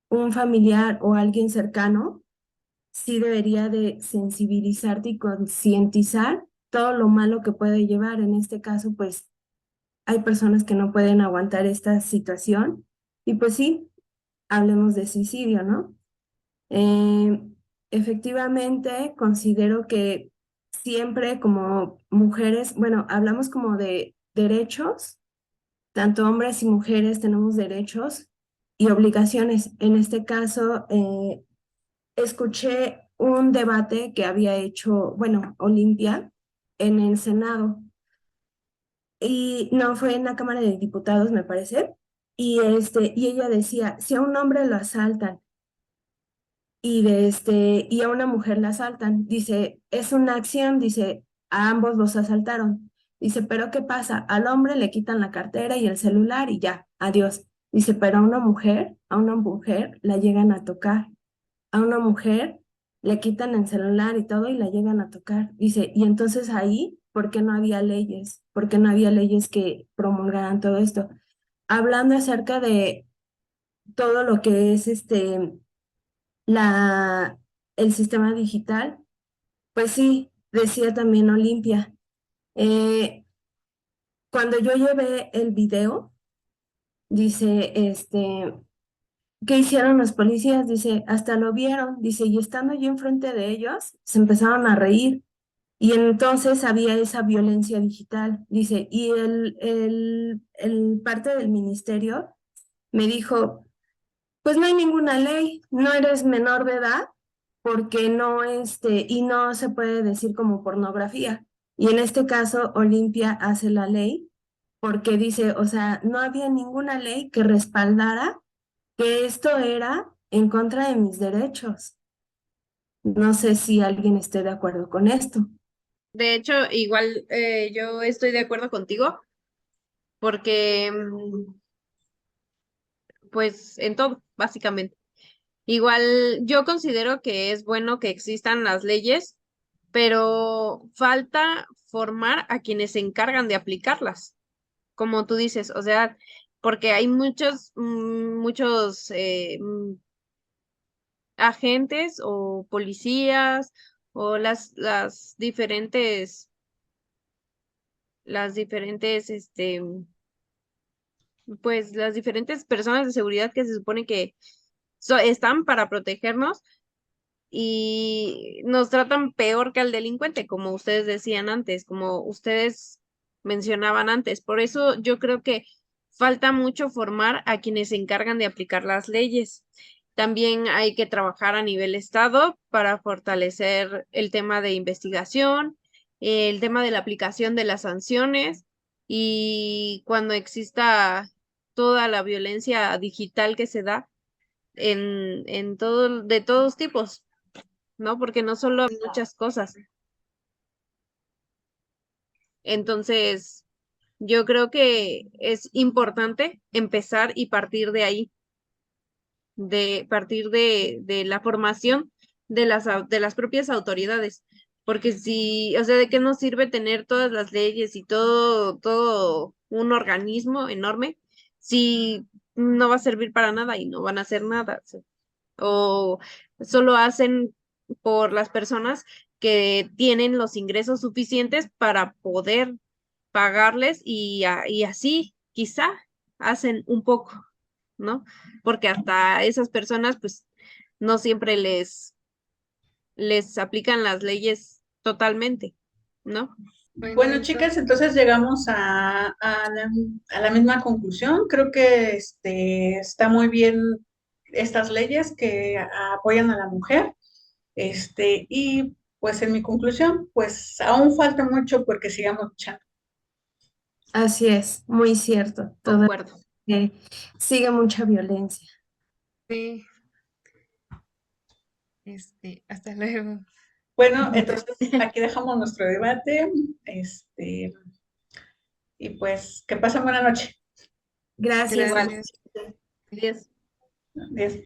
un familiar o alguien cercano sí debería de sensibilizarte y concientizar todo lo malo que puede llevar. En este caso, pues, hay personas que no pueden aguantar esta situación y pues sí, hablemos de suicidio, ¿no? Eh, Efectivamente, considero que siempre como mujeres, bueno, hablamos como de derechos, tanto hombres y mujeres tenemos derechos y obligaciones. En este caso, escuché un debate que había hecho, bueno, Olimpia en el Senado y no fue en la Cámara de Diputados, me parece. Y ella decía, si a un hombre lo asaltan y a una mujer la asaltan. Dice, es una acción, dice, a ambos los asaltaron. Dice, pero ¿qué pasa? Al hombre le quitan la cartera y el celular y ya, adiós. Dice, pero a una mujer la llegan a tocar. A una mujer le quitan el celular y todo y la llegan a tocar. Dice, y entonces ahí, ¿por qué no había leyes? ¿Por qué no había leyes que promulgaran todo esto? Hablando acerca de todo lo que es la, el sistema digital, pues sí, decía también Olimpia. Eh, Cuando yo llevé el video, dice, ¿qué hicieron los policías? Dice, hasta lo vieron, dice, y estando yo enfrente de ellos, se empezaron a reír. Y entonces había esa violencia digital, dice, y el parte del ministerio me dijo, pues no hay ninguna ley, no eres menor de edad, porque no, y no se puede decir como pornografía. Y en este caso, Olimpia hace la ley porque dice, o sea, no había ninguna ley que respaldara que esto era en contra de mis derechos. No sé si alguien esté de acuerdo con esto. De hecho, igual yo estoy de acuerdo contigo porque, pues, en todo, básicamente. Igual yo considero que es bueno que existan las leyes, pero falta formar a quienes se encargan de aplicarlas, como tú dices, o sea, porque hay muchos agentes o policías o las diferentes, pues las diferentes personas de seguridad que se supone que están para protegernos y nos tratan peor que al delincuente, como ustedes decían antes, como ustedes mencionaban antes. Por eso yo creo que falta mucho formar a quienes se encargan de aplicar las leyes. También hay que trabajar a nivel estado para fortalecer el tema de investigación, el tema de la aplicación de las sanciones y cuando exista toda la violencia digital que se da en todo, de todos tipos, ¿no? Porque no solo hay muchas cosas. Entonces, yo creo que es importante empezar y partir de ahí, de partir de la formación de las propias autoridades. Porque si, o sea, ¿de qué nos sirve tener todas las leyes y todo un organismo enorme si no va a servir para nada y no van a hacer nada? O solo hacen por las personas que tienen los ingresos suficientes para poder pagarles y así quizá hacen un poco, ¿no? Porque hasta esas personas pues no siempre les aplican las leyes totalmente, ¿no? Bueno, Bueno, chicas, entonces llegamos a la misma conclusión. Creo que está muy bien estas leyes que apoyan a la mujer. Y pues en mi conclusión, pues aún falta mucho porque sigamos luchando. Así es, muy cierto. Todo Concuerdo. sigue mucha violencia. sí, hasta luego. Bueno, entonces aquí dejamos nuestro debate. Y pues que pasen buena noche. Gracias. Igual. Gracias. Adiós. Adiós.